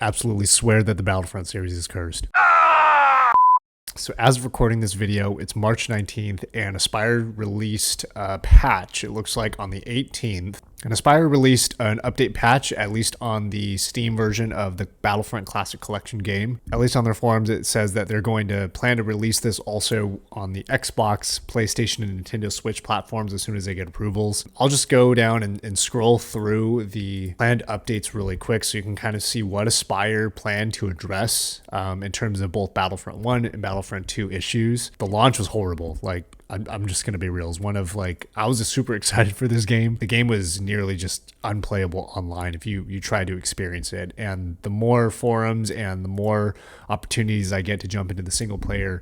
absolutely swear that the Battlefront series is cursed. So as of recording this video, it's March 19th, and Aspire released a patch, it looks like, on the 18th. And Aspire released an update patch, at least on the Steam version of the Battlefront Classic Collection game. At least on their forums, it says that they're going to plan to release this also on the Xbox, PlayStation, and Nintendo Switch platforms as soon as they get approvals. I'll just go down and scroll through the planned updates really quick so you can kind of see what Aspire planned to address in terms of both Battlefront 1 and Battlefront 2 issues. The launch was horrible. Like, I'm just going to be real. It's one of, like, I was just super excited for this game. The game was nearly just unplayable online if you try to experience it. And the more forums and the more opportunities I get to jump into the single player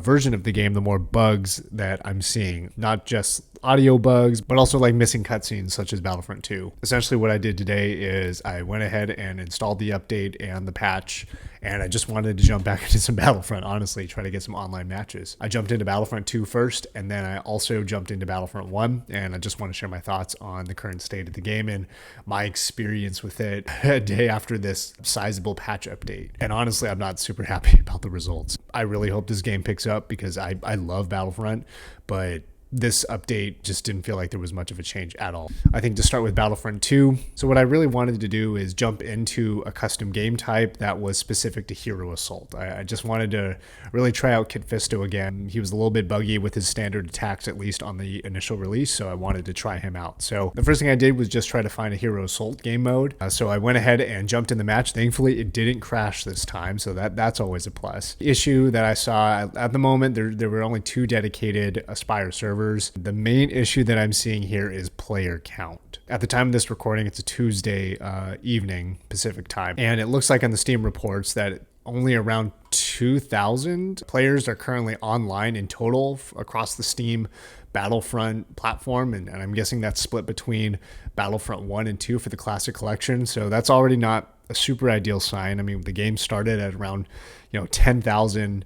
version of the game, the more bugs that I'm seeing. Not just audio bugs, but also like missing cutscenes such as Battlefront 2. Essentially what I did today is I went ahead and installed the update and the patch, and I just wanted to jump back into some Battlefront, honestly, try to get some online matches. I jumped into Battlefront 2 first, and then I also jumped into Battlefront 1, and I just want to share my thoughts on the current state of the game and my experience with it a day after this sizable patch update. And honestly, I'm not super happy about the results. I really hope this game picks up because I love Battlefront, but this update just didn't feel like there was much of a change at all. I think to start with Battlefront 2, so what I really wanted to do is jump into a custom game type that was specific to Hero Assault. I just wanted to really try out Kit Fisto again. He was a little bit buggy with his standard attacks, at least on the initial release, so I wanted to try him out. So the first thing I did was just try to find a Hero Assault game mode. So I went ahead and jumped in the match. Thankfully, it didn't crash this time, so that's always a plus. The issue that I saw at the moment, there were only 2 dedicated Aspire servers. The main issue that I'm seeing here is player count. At the time of this recording, it's a Tuesday evening Pacific time, and it looks like on the Steam reports that only around 2,000 players are currently online in total across the Steam Battlefront platform, and I'm guessing that's split between Battlefront 1 and 2 for the Classic Collection, so that's already not a super ideal sign. I mean, the game started at around 10,000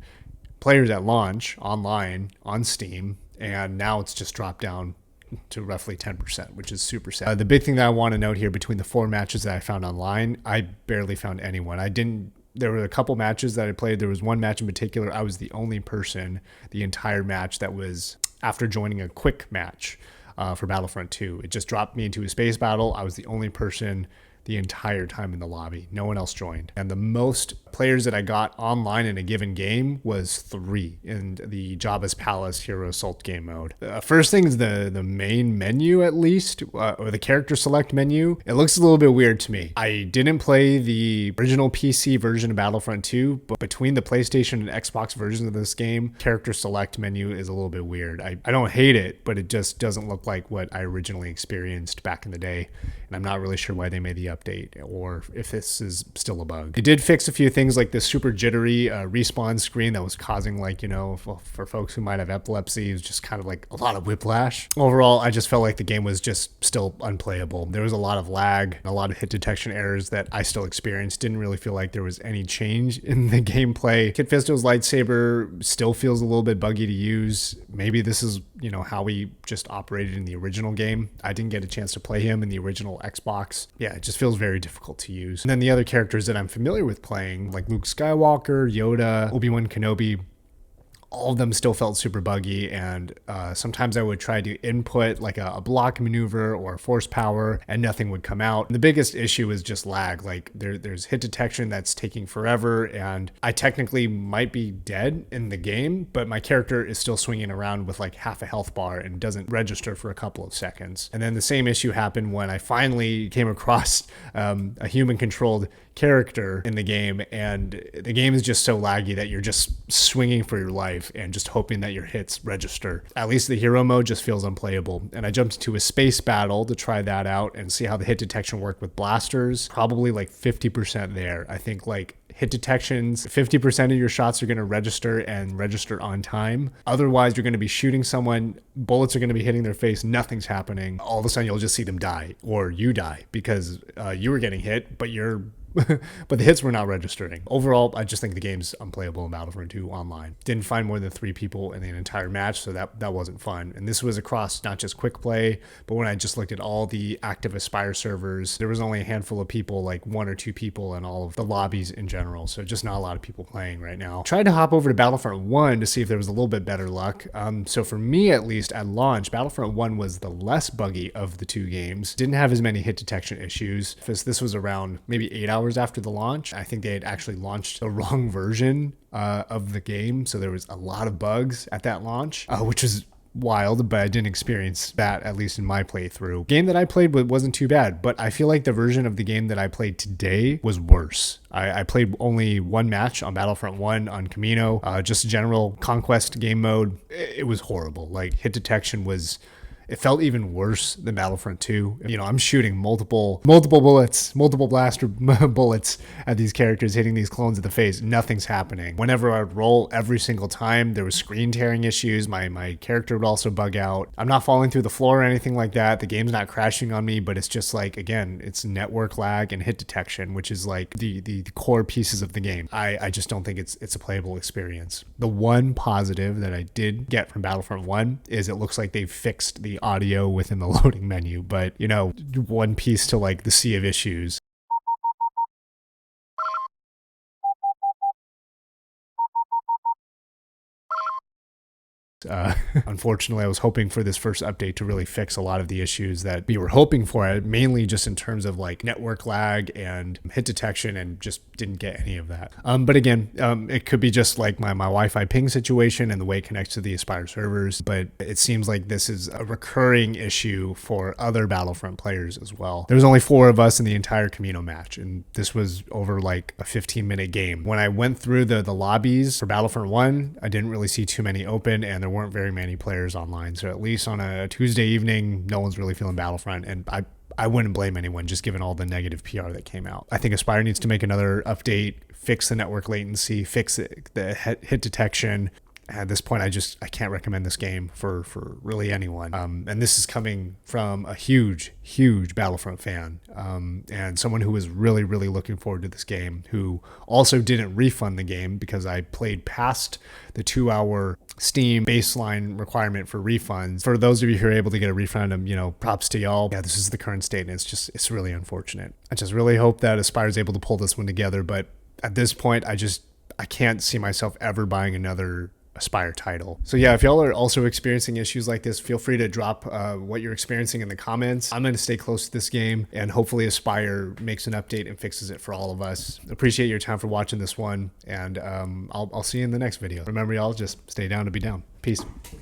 players at launch online on Steam, and now it's just dropped down to roughly 10%, which is super sad. The big thing that I want to note here, between the 4 matches that I found online, I barely found anyone. There were a couple matches that I played. There was one match in particular, I was the only person the entire match that was after joining a quick match for Battlefront 2. It just dropped me into a space battle. I was the only person the entire time in the lobby. No one else joined. And the most players that I got online in a given game was 3 in the Jabba's Palace Hero Assault game mode. First thing is the main menu, at least, or the character select menu. It looks a little bit weird to me. I didn't play the original PC version of Battlefront 2, but between the PlayStation and Xbox versions of this game, character select menu is a little bit weird. I don't hate it, but it just doesn't look like what I originally experienced back in the day. And I'm not really sure why they made the update or if this is still a bug. They did fix a few things like this super jittery respawn screen that was causing, like, for folks who might have epilepsy, it was just kind of like a lot of whiplash. Overall, I just felt like the game was just still unplayable. There was a lot of lag and a lot of hit detection errors that I still experienced. Didn't really feel like there was any change in the gameplay. Kit Fisto's lightsaber still feels a little bit buggy to use. Maybe this is, how we just operated in the original game. I didn't get a chance to play him in the original Xbox. Yeah, it just feels very difficult to use. And then the other characters that I'm familiar with playing, like Luke Skywalker, Yoda, Obi-Wan Kenobi, all of them still felt super buggy, and sometimes I would try to input like a block maneuver or force power and nothing would come out. And the biggest issue is just lag. Like there's hit detection that's taking forever, and I technically might be dead in the game, but my character is still swinging around with like half a health bar and doesn't register for a couple of seconds. And then the same issue happened when I finally came across a human controlled character in the game, and the game is just so laggy that you're just swinging for your life and just hoping that your hits register. At least the hero mode just feels unplayable. And I jumped into a space battle to try that out and see how the hit detection worked with blasters. Probably like 50% there. I think like hit detections, 50% of your shots are going to register and register on time. Otherwise, you're going to be shooting someone, bullets are going to be hitting their face, nothing's happening. All of a sudden, you'll just see them die, or you die because you were getting hit, but you're but the hits were not registering. Overall, I just think the game's unplayable in Battlefront 2 online. Didn't find more than 3 people in the entire match, so that wasn't fun. And this was across not just quick play, but when I just looked at all the active Aspire servers, there was only a handful of people, like 1 or 2 people in all of the lobbies in general. So just not a lot of people playing right now. Tried to hop over to Battlefront 1 to see if there was a little bit better luck. So for me, at least at launch, Battlefront 1 was the less buggy of the 2 games. Didn't have as many hit detection issues. This was around maybe 8 hours after the launch. I think they had actually launched the wrong version of the game. So there was a lot of bugs at that launch, which was wild, but I didn't experience that, at least in my playthrough. Game that I played wasn't too bad, but I feel like the version of the game that I played today was worse. I played only 1 match on Battlefront 1 on Camino, just general conquest game mode. It was horrible. Like, hit detection was... It felt even worse than Battlefront 2. You know, I'm shooting multiple bullets, multiple blaster bullets at these characters, hitting these clones in the face. Nothing's happening. Whenever I'd roll, every single time, there was screen tearing issues. My character would also bug out. I'm not falling through the floor or anything like that. The game's not crashing on me, but it's just like, again, it's network lag and hit detection, which is like the core pieces of the game. I just don't think it's a playable experience. The one positive that I did get from Battlefront 1 is it looks like they've fixed the audio within the loading menu, but you know, one piece to like the sea of issues. Unfortunately, I was hoping for this first update to really fix a lot of the issues that we were hoping for, mainly just in terms of like network lag and hit detection, and just didn't get any of that. But again, it could be just like my Wi-Fi ping situation and the way it connects to the Aspire servers, but it seems like this is a recurring issue for other Battlefront players as well. There was only 4 of us in the entire Camino match, and this was over like a 15-minute game. When I went through the lobbies for Battlefront 1, I didn't really see too many open, and there weren't very many players online. So at least on a Tuesday evening, no one's really feeling Battlefront, and I wouldn't blame anyone, just given all the negative PR that came out. I think Aspire needs to make another update, fix the network latency, fix the hit detection. At this point, I can't recommend this game for really anyone. And this is coming from a huge Battlefront fan, and someone who was really looking forward to this game, who also didn't refund the game because I played past the 2-hour Steam baseline requirement for refunds. For those of you who are able to get a refund, you know, props to y'all. Yeah, this is the current state, and it's really unfortunate. I just really hope that Aspire is able to pull this one together, but at this point, I can't see myself ever buying another Aspire title. So yeah, if y'all are also experiencing issues like this, feel free to drop what you're experiencing in the comments. I'm going to stay close to this game, and hopefully Aspire makes an update and fixes it for all of us. Appreciate your time for watching this one, and I'll see you in the next video. Remember, y'all, just stay down to be down. Peace.